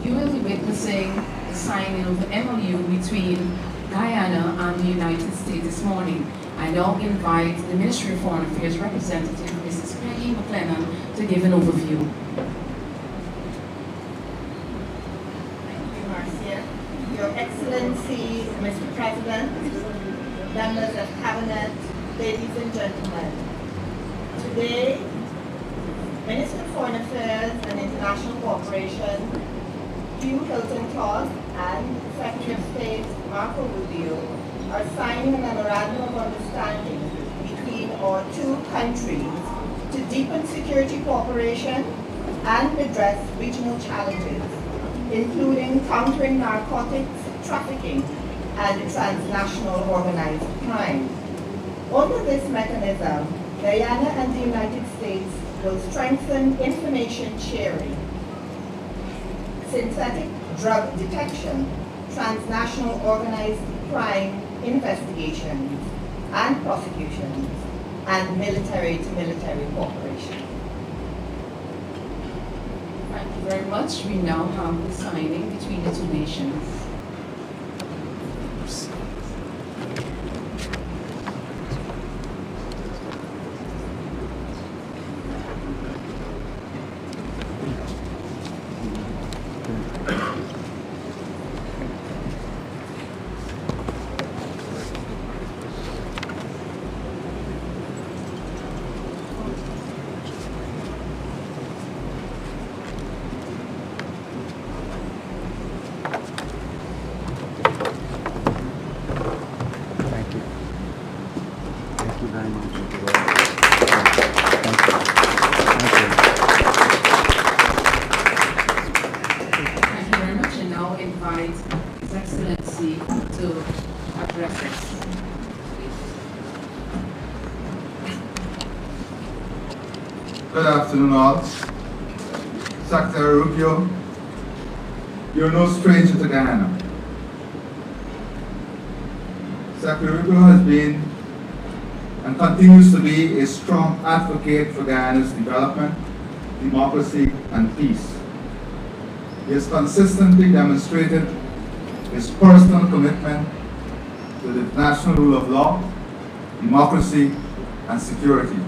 You will be witnessing the signing of the MOU between Guyana and the United States this morning. I now invite the Ministry of Foreign Affairs representative, Mrs. Peggy McLennan, to give an overview. Thank you, Marcia. Your Excellency, Mr. President, members of Cabinet, ladies and gentlemen, today, Minister of Foreign Affairs and International Cooperation, Hugh Hilton-Todd, and Secretary of State Marco Rubio are signing a memorandum of understanding between our two countries to deepen security cooperation and address regional challenges, including countering narcotics trafficking and transnational organized crime. Under this mechanism, Guyana and the United States will strengthen information sharing, synthetic drug detection, transnational organized crime investigations and prosecutions, and military-to-military cooperation. Thank you very much. We now have the signing between the two nations. Good afternoon all. Secretary Rubio, you're no stranger to Guyana. Secretary Rubio has been and continues to be a strong advocate for Guyana's development, democracy, and peace. He has consistently demonstrated his personal commitment to the national rule of law, democracy, and security.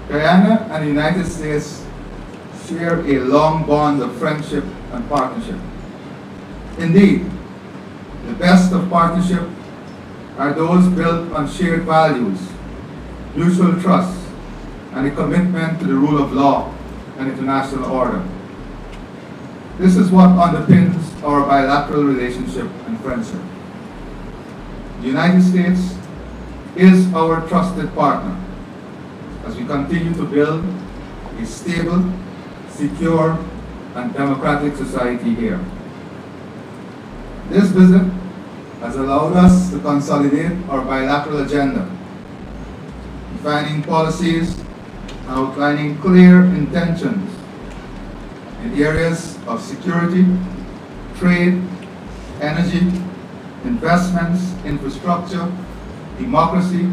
Guyana and the United States share a long bond of friendship and partnership. Indeed, the best of partnership are those built on shared values, mutual trust, and a commitment to the rule of law and international order. This is what underpins our bilateral relationship and friendship. The United States is our trusted partner as we continue to build a stable, secure, and democratic society here. This visit has allowed us to consolidate our bilateral agenda, defining policies and outlining clear intentions in areas of security, trade, energy, investments, infrastructure, democracy,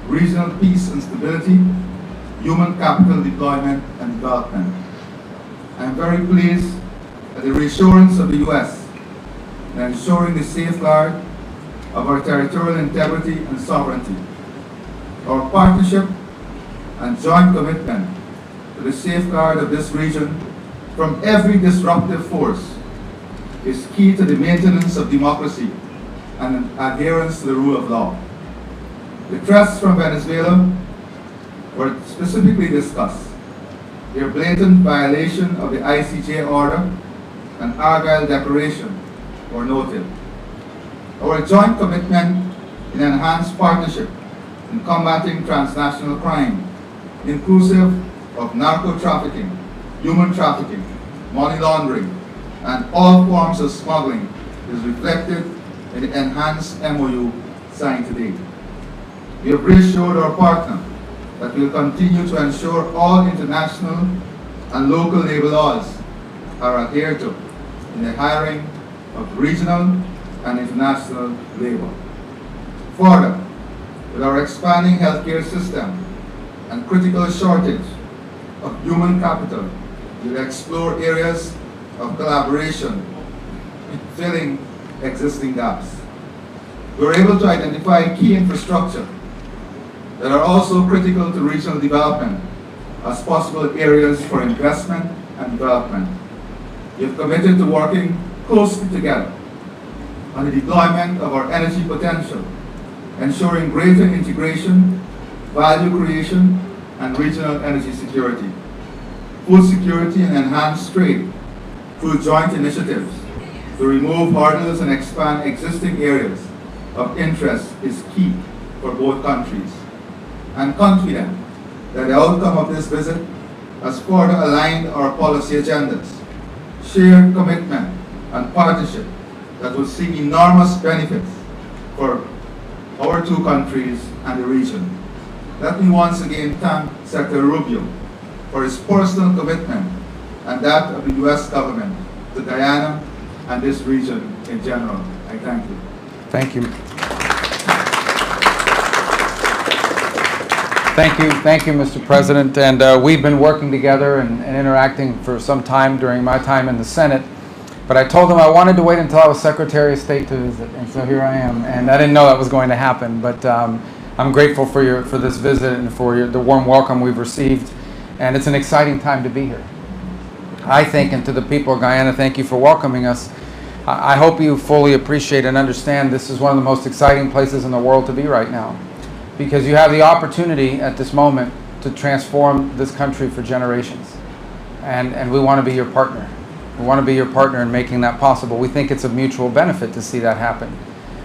regional peace and stability, human capital deployment and development. I am very pleased at the reassurance of the U.S. in ensuring the safeguard of our territorial integrity and sovereignty. Our partnership and joint commitment to the safeguard of this region from every disruptive force is key to the maintenance of democracy and adherence to the rule of law. The threats from Venezuela were specifically discussed. Their blatant violation of the ICJ order and Argyle Declaration were noted. Our joint commitment in enhanced partnership in combating transnational crime, inclusive of narco-trafficking, human trafficking, money laundering, and all forms of smuggling, is reflected in the enhanced MOU signed today. We have reassured our partner that we will continue to ensure all international and local labor laws are adhered to in the hiring of regional and international labor. Further, with our expanding healthcare system and critical shortage of human capital, we will explore areas of collaboration in filling existing gaps. We were able to identify key infrastructure that are also critical to regional development as possible areas for investment and development. We have committed to working closely together on the deployment of our energy potential, ensuring greater integration, value creation, and regional energy security, food security and enhanced trade through joint initiatives to remove hurdles and expand existing areas of interest is key for both countries. I'm confident that the outcome of this visit has further aligned our policy agendas, shared commitment and partnership that will see enormous benefits for our two countries and the region. Let me once again thank Secretary Rubio for his personal commitment and that of the U.S. government to Guyana and this region in general. I thank you. Thank you. Thank you, Mr. President. And we've been working together and interacting for some time during my time in the Senate. But I told him I wanted to wait until I was Secretary of State to visit, and so here I am. And I didn't know that was going to happen, but I'm grateful for this visit and for the warm welcome we've received. And it's an exciting time to be here. I think, and to the people of Guyana, thank you for welcoming us. I hope you fully appreciate and understand this is one of the most exciting places in the world to be right now, because you have the opportunity at this moment to transform this country for generations. And we want to be your partner. We want to be your partner in making that possible. We think it's of mutual benefit to see that happen.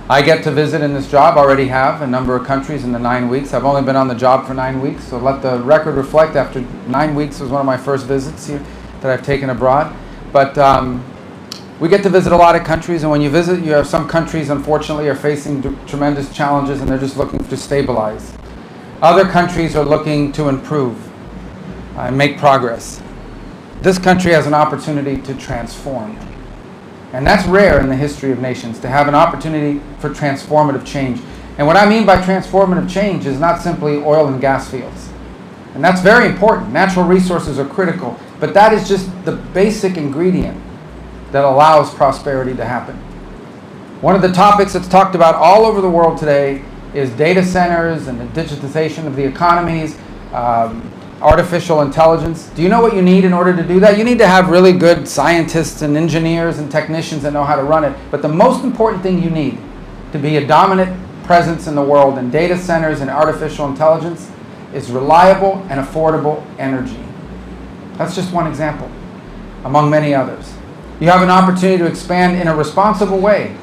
I get to visit in this job, already have, a number of countries in the 9 weeks. I've only been on the job for 9 weeks, so let the record reflect, after 9 weeks was one of my first visits here that I've taken abroad. But we get to visit a lot of countries, and when you visit, you have some countries, unfortunately, are facing tremendous challenges and they're just looking to stabilize. Other countries are looking to improve and make progress. This country has an opportunity to transform. And that's rare in the history of nations, to have an opportunity for transformative change. And what I mean by transformative change is not simply oil and gas fields. And that's very important. Natural resources are critical, but that is just the basic ingredient that allows prosperity to happen. One of the topics that's talked about all over the world today is data centers and the digitization of the economies, artificial intelligence. Do you know what you need in order to do that? You need to have really good scientists and engineers and technicians that know how to run it. But the most important thing you need to be a dominant presence in the world in data centers and artificial intelligence is reliable and affordable energy. That's just one example, among many others. You have an opportunity to expand in a responsible way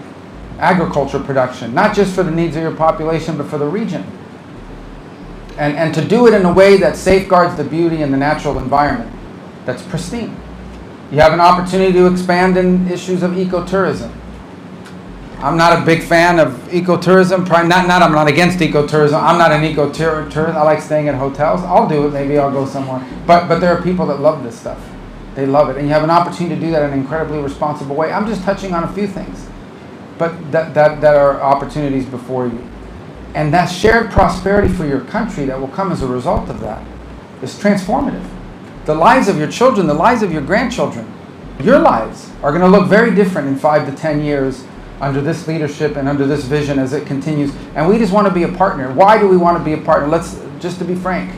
agriculture production, not just for the needs of your population, but for the region. And to do it in a way that safeguards the beauty and the natural environment that's pristine. You have an opportunity to expand in issues of ecotourism. I'm not a big fan of ecotourism. I'm not against ecotourism. I'm not an ecotourist. I like staying at hotels. I'll do it. Maybe I'll go somewhere. But there are people that love this stuff. They love it. And you have an opportunity to do that in an incredibly responsible way. I'm just touching on a few things, but that are opportunities before you. And that shared prosperity for your country that will come as a result of that is transformative. The lives of your children, the lives of your grandchildren, your lives are going to look very different in 5 to 10 years under this leadership and under this vision as it continues. And we just want to be a partner. Why do we want to be a partner? Just to be frank,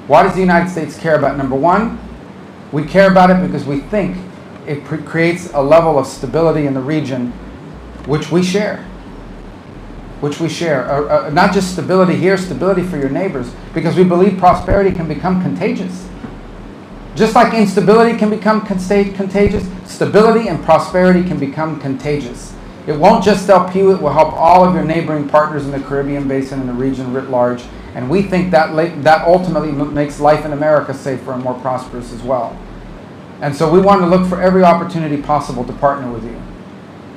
why does the United States care about? Number one, we care about it because we think it creates a level of stability in the region which we share. Not just stability here, stability for your neighbors, because we believe prosperity can become contagious. Just like instability can become contagious, stability and prosperity can become contagious. It won't just help you, it will help all of your neighboring partners in the Caribbean basin and the region writ large. And we think that ultimately makes life in America safer and more prosperous as well. And so we want to look for every opportunity possible to partner with you.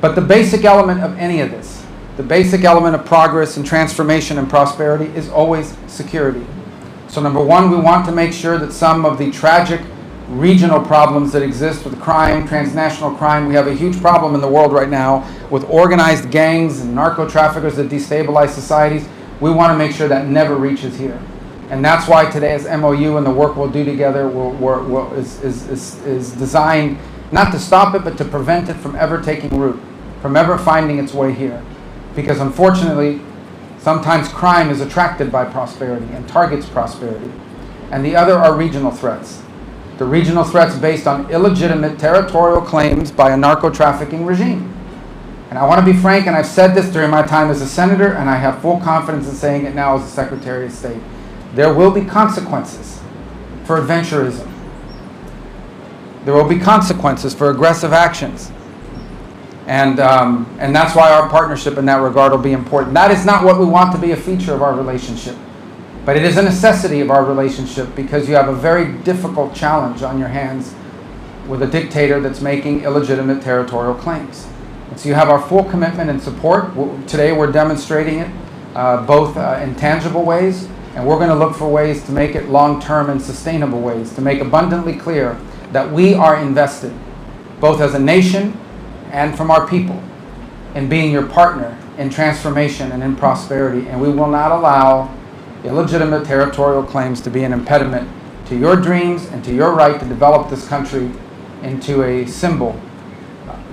But the basic element of any of this, the basic element of progress and transformation and prosperity is always security. So number one, we want to make sure that some of the tragic regional problems that exist with crime, transnational crime, we have a huge problem in the world right now with organized gangs and narco-traffickers that destabilize societies. We want to make sure that never reaches here. And that's why today's MOU and the work we'll do together is designed Not to stop it, but to prevent it from ever taking root, from ever finding its way here. Because unfortunately, sometimes crime is attracted by prosperity and targets prosperity. And the other are regional threats. The regional threats based on illegitimate territorial claims by a narco-trafficking regime. And I want to be frank, and I've said this during my time as a senator, and I have full confidence in saying it now as a Secretary of State. There will be consequences for adventurism. There will be consequences for aggressive actions. And that's why our partnership in that regard will be important. That is not what we want to be a feature of our relationship. But it is a necessity of our relationship because you have a very difficult challenge on your hands with a dictator that's making illegitimate territorial claims. And so you have our full commitment and support. Today we're demonstrating it both in tangible ways, and we're going to look for ways to make it long-term and sustainable ways, to make abundantly clear that we are invested, both as a nation and from our people, in being your partner in transformation and in prosperity. And we will not allow illegitimate territorial claims to be an impediment to your dreams and to your right to develop this country into a symbol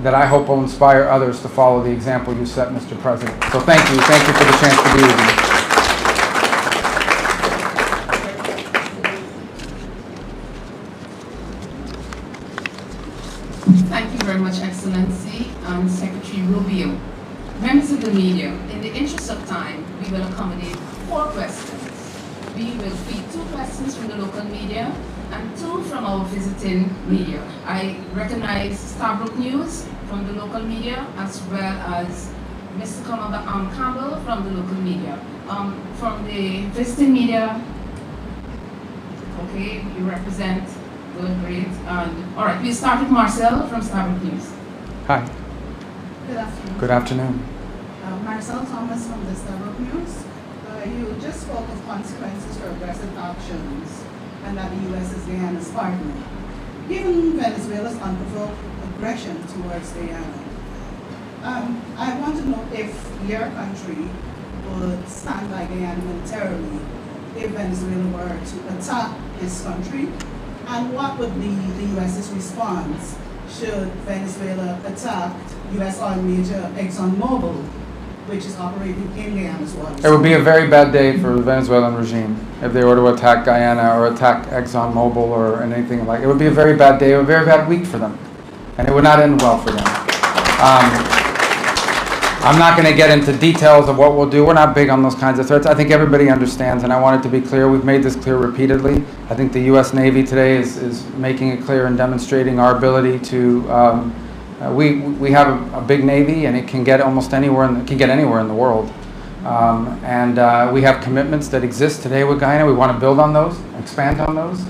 that I hope will inspire others to follow the example you set, Mr. President. So thank you. Thank you for the chance to be with you. Thank you very much, Excellency, Secretary Rubio. Members of the media, in the interest of time, we will accommodate 4 questions. We will feed 2 questions from the local media and 2 from our visiting media. I recognize Starbrook News from the local media as well as Mr. Campbell from the local media. From the visiting media, okay, you represent. Good, great. All right, we'll start with Marcel from Starbrook News. Hi. Good afternoon. Good afternoon. Marcel Thomas from the Starbrook News. You just spoke of consequences for aggressive actions and that the U.S. is Guyana's partner. Given Venezuela's unprovoked aggression towards Guyana, I want to know if your country would stand by Guyana militarily if Venezuela were to attack this country, and what would be the U.S.'s response should Venezuela attack U.S. oil major ExxonMobil, which is operating in Guyana's waters? It would be a very bad day for the Venezuelan regime if they were to attack Guyana or attack ExxonMobil or anything like it. It would be a very bad day, a very bad week for them, and it would not end well for them. I'm not going to get into details of what we'll do. We're not big on those kinds of threats. I think everybody understands, and I want it to be clear. We've made this clear repeatedly. I think the U.S. Navy today is making it clear and demonstrating our ability to. We have a big Navy, and it can get almost anywhere. It can get anywhere in the world. We have commitments that exist today with Guyana. We want to build on those, expand on those,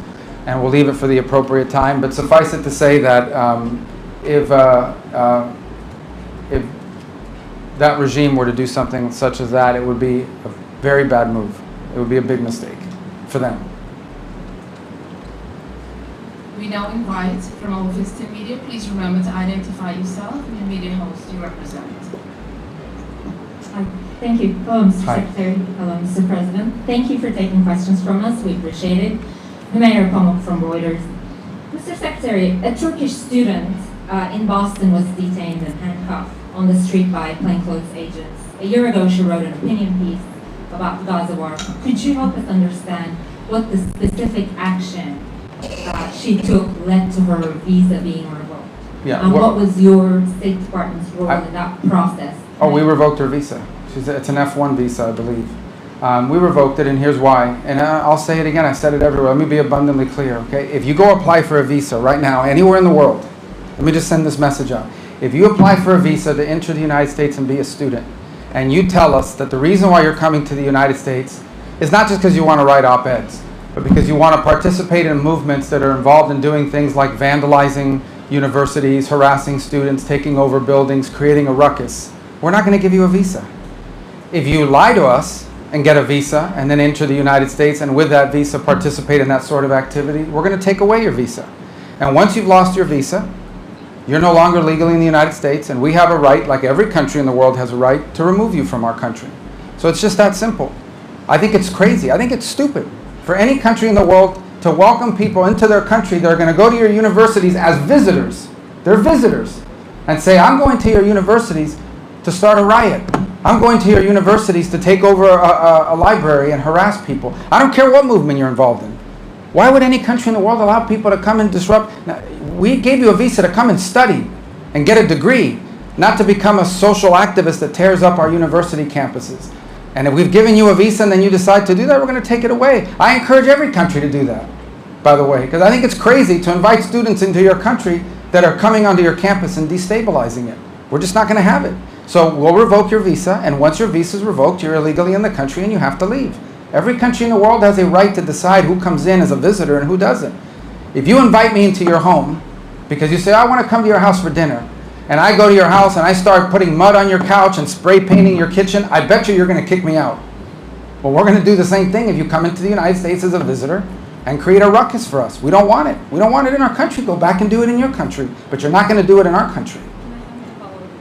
and we'll leave it for the appropriate time. But suffice it to say that if that regime were to do something such as that, it would be a very bad move. It would be a big mistake for them. We now invite from our visiting media, please remember to identify yourself and the media host you represent. Hi. Thank you. Hello, Mr. Hi. Secretary. Hello, Mr. President. Thank you for taking questions from us. We appreciate it. Mayor Pomak from Reuters. Mr. Secretary, a Turkish student in Boston was detained and handcuffed on the street by plainclothes agents. A year ago, she wrote an opinion piece about the Gaza war. Could you help us understand what the specific action she took led to her visa being revoked? Yeah. And what was your State Department's role in that process? Oh, we revoked her visa. It's an F1 visa, I believe. We revoked it, and here's why. And I'll say it again. I said it everywhere. Let me be abundantly clear, okay? If you go apply for a visa right now, anywhere in the world, let me just send this message out. If you apply for a visa to enter the United States and be a student, and you tell us that the reason why you're coming to the United States is not just because you want to write op-eds, but because you want to participate in movements that are involved in doing things like vandalizing universities, harassing students, taking over buildings, creating a ruckus, we're not going to give you a visa. If you lie to us and get a visa and then enter the United States and with that visa participate in that sort of activity, we're going to take away your visa. And once you've lost your visa, you're no longer legally in the United States, and we have a right, like every country in the world has a right, to remove you from our country. So it's just that simple. I think it's crazy. I think it's stupid for any country in the world to welcome people into their country that are going to go to your universities as visitors They're visitors. And say, I'm going to your universities to start a riot. I'm going to your universities to take over a library and harass people. I don't care what movement you're involved in. Why would any country in the world allow people to come and disrupt? Now, we gave you a visa to come and study and get a degree, not to become a social activist that tears up our university campuses. And if we've given you a visa and then you decide to do that, we're going to take it away. I encourage every country to do that, by the way, because I think it's crazy to invite students into your country that are coming onto your campus and destabilizing it. We're just not going to have it. So we'll revoke your visa, and once your visa is revoked, you're illegally in the country and you have to leave. Every country in the world has a right to decide who comes in as a visitor and who doesn't. If you invite me into your home because you say, I want to come to your house for dinner, and I go to your house and I start putting mud on your couch and spray painting your kitchen, I bet you're going to kick me out. Well, we're going to do the same thing if you come into the United States as a visitor and create a ruckus for us. We don't want it. We don't want it in our country. Go back and do it in your country. But you're not going to do it in our country.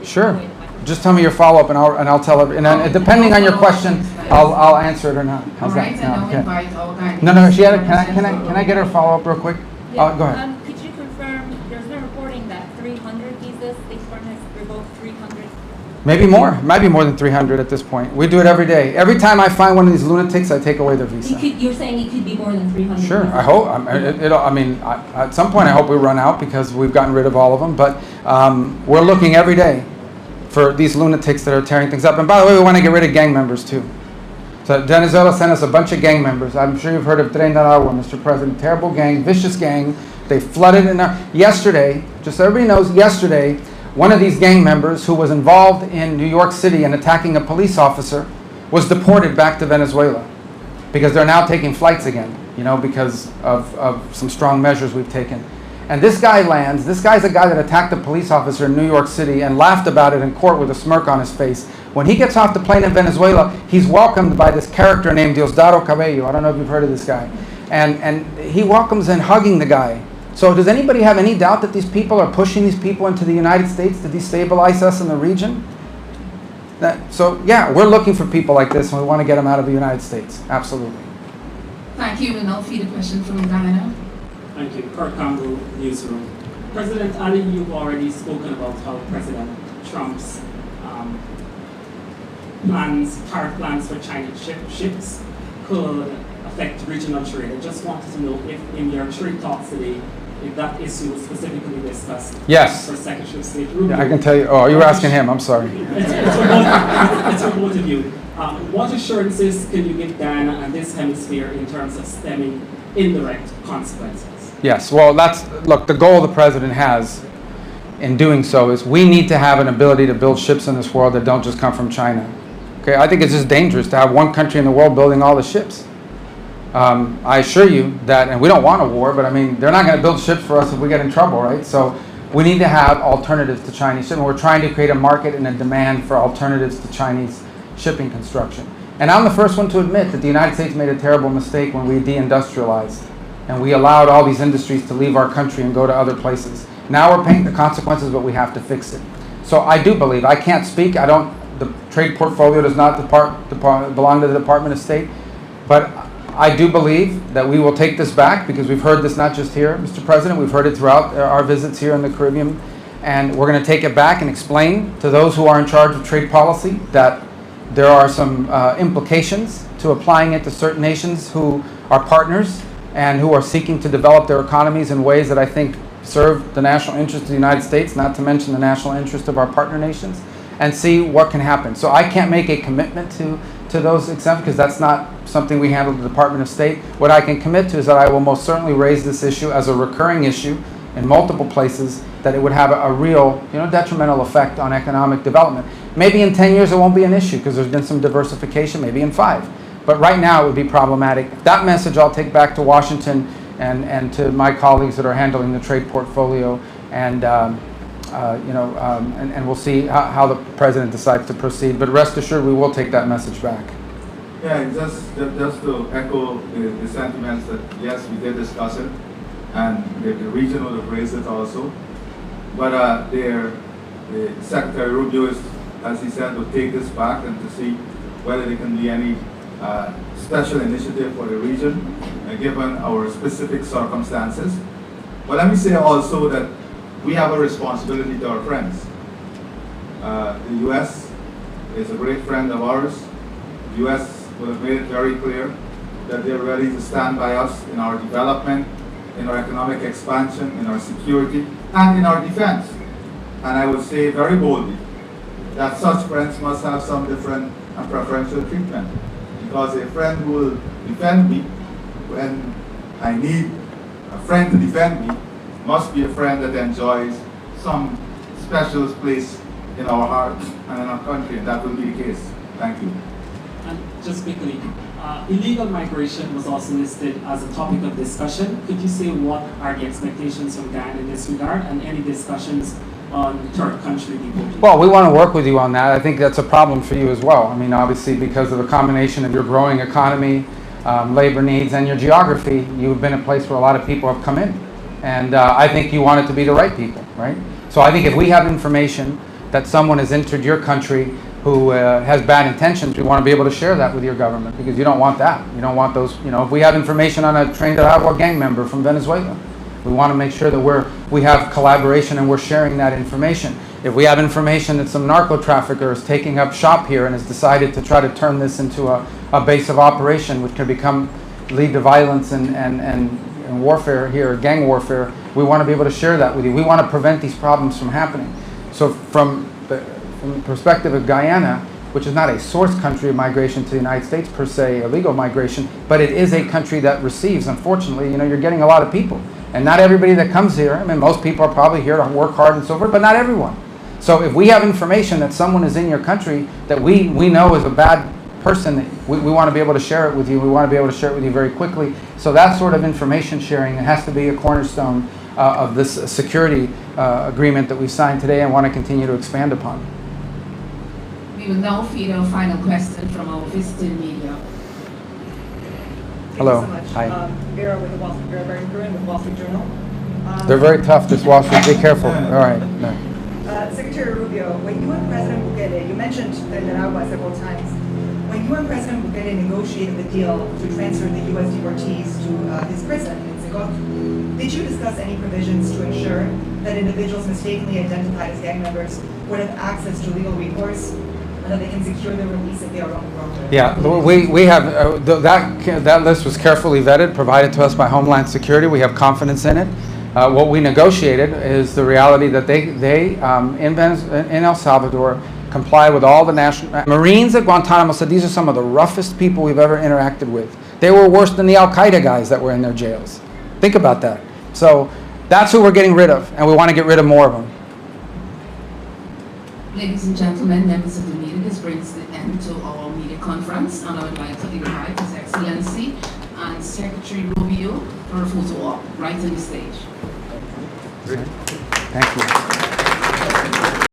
Sure. Just tell me your follow-up and I'll tell every, and then depending on your question, I'll answer it or not. How's that? And now invite our Guyanese. No, she had a, can I get her follow-up real quick? Yeah. Go ahead. Could you confirm, there's no reporting that 300 visas, the experiment has revoked 300? Maybe more. It might be more than 300 at this point. We do it every day. Every time I find one of these lunatics, I take away their visa. You're saying it could be more than 300? Sure. I hope. At some point, I hope we run out because we've gotten rid of all of them. But we're looking every day for these lunatics that are tearing things up. And by the way, we want to get rid of gang members too. So Venezuela sent us a bunch of gang members. I'm sure you've heard of Tren de Aragua, Mr. President. Terrible gang, vicious gang. They flooded in our... Yesterday, just so everybody knows, yesterday, one of these gang members who was involved in New York City in attacking a police officer was deported back to Venezuela because they're now taking flights again, because of some strong measures we've taken. And this guy lands. This guy's a guy that attacked a police officer in New York City and laughed about it in court with a smirk on his face. When he gets off the plane in Venezuela, he's welcomed by this character named Diosdado Cabello. I don't know if you've heard of this guy. And he welcomes in hugging the guy. So does anybody have any doubt that these people are pushing these people into the United States to destabilize us in the region? Yeah, we're looking for people like this and we want to get them out of the United States. Absolutely. Thank you. We'll now feed a question from Guyana. Thank you. Kurt Campbell, Newsroom. President Ali, you've already spoken about how President Trump's tariff plans for Chinese ships could affect regional trade. I just wanted to know if in your trade talks today, if that issue was specifically discussed. Yes. For Secretary of State Rubio. Yeah, I can tell you. Oh, you were asking him. I'm sorry. It's for both of you. What assurances can you give Guyana and this hemisphere in terms of stemming indirect consequences? Yes, well, look, the goal the president has in doing so is we need to have an ability to build ships in this world that don't just come from China. Okay, I think it's just dangerous to have one country in the world building all the ships. I assure you that, and we don't want a war, but they're not going to build ships for us if we get in trouble, right? So we need to have alternatives to Chinese shipping. We're trying to create a market and a demand for alternatives to Chinese shipping construction. And I'm the first one to admit that the United States made a terrible mistake when we deindustrialized and we allowed all these industries to leave our country and go to other places. Now we're paying the consequences, but we have to fix it. So I do believe, I can't speak, the trade portfolio does not belong to the Department of State, but I do believe that we will take this back because we've heard this not just here, Mr. President, we've heard it throughout our visits here in the Caribbean, and we're going to take it back and explain to those who are in charge of trade policy that there are some implications to applying it to certain nations who are partners and who are seeking to develop their economies in ways that I think serve the national interest of the United States, not to mention the national interest of our partner nations, and see what can happen. So I can't make a commitment to those exemptions because that's not something we handle at the Department of State. What I can commit to is that I will most certainly raise this issue as a recurring issue in multiple places, that it would have a real detrimental effect on economic development. Maybe in 10 years it won't be an issue because there's been some diversification, maybe in 5. But right now it would be problematic. That message I'll take back to Washington and to my colleagues that are handling the trade portfolio, and we'll see how the president decides to proceed. But rest assured, we will take that message back. Yeah, just to echo the sentiments that yes, we did discuss it, and the region would have raised it also. But the Secretary Rubio is, as he said, will take this back and to see whether there can be any special initiative for the region, given our specific circumstances. But let me say also that we have a responsibility to our friends. The U.S. is a great friend of ours. The U.S. will have made it very clear that they're ready to stand by us in our development, in our economic expansion, in our security, and in our defense. And I would say very boldly that such friends must have some different and preferential treatment, because a friend who will defend me when I need a friend to defend me must be a friend that enjoys some special place in our hearts and in our country, and that will be the case. Thank you. And just quickly, illegal migration was also listed as a topic of discussion. Could you say what are the expectations from Guyana in this regard, and any discussions on third country deportation? Well, we want to work with you on that. I think that's a problem for you as well. I mean, obviously, because of the combination of your growing economy, labor needs, and your geography, you've been a place where a lot of people have come in. And I think you want it to be the right people, right? So I think if we have information that someone has entered your country who has bad intentions, we want to be able to share that with your government, because you don't want that. You don't want those, you know, if we have information on a Trinidad gang member from Venezuela, we want to make sure that we have collaboration and we're sharing that information. If we have information that some narco trafficker is taking up shop here and has decided to try to turn this into a base of operation, which can lead to violence and warfare here, gang warfare, we want to be able to share that with you. We want to prevent these problems from happening. So from the perspective of Guyana, which is not a source country of migration to the United States per se, illegal migration, but it is a country that receives, unfortunately, you know, you're getting a lot of people. And not everybody that comes here, I mean, most people are probably here to work hard and so forth, but not everyone. So if we have information that someone is in your country that we know is a bad person, we want to be able to share it with you. We want to be able to share it with you very quickly. So that sort of information sharing has to be a cornerstone of this security agreement that we signed today and want to continue to expand upon. We will now feed our final question from our visiting media. Hello. Thank you so much. Hi. Vera with the Vera with the Wall Street Journal. They're very tough, this Wall Street. Be careful. All right. No. Secretary Rubio, when you and President Bukele, you mentioned Nicaragua several times, when you and President Bukele negotiated the deal to transfer the U.S. deportees to his prison in Segov, did you discuss any provisions to ensure that individuals mistakenly identified as gang members would have access to legal recourse and that they can secure their release if they are wrongfully? Yeah, we have, that list was carefully vetted, provided to us by Homeland Security. We have confidence in it. What we negotiated is the reality that they in El Salvador comply with all the national... Marines at Guantanamo said these are some of the roughest people we've ever interacted with. They were worse than the Al-Qaeda guys that were in their jails. Think about that. So that's who we're getting rid of, and we want to get rid of more of them. Ladies and gentlemen, members of the media, this brings the end to our media conference, and I would like to invite His Excellency and Secretary Rubio for a photo op right on the stage. Thank you.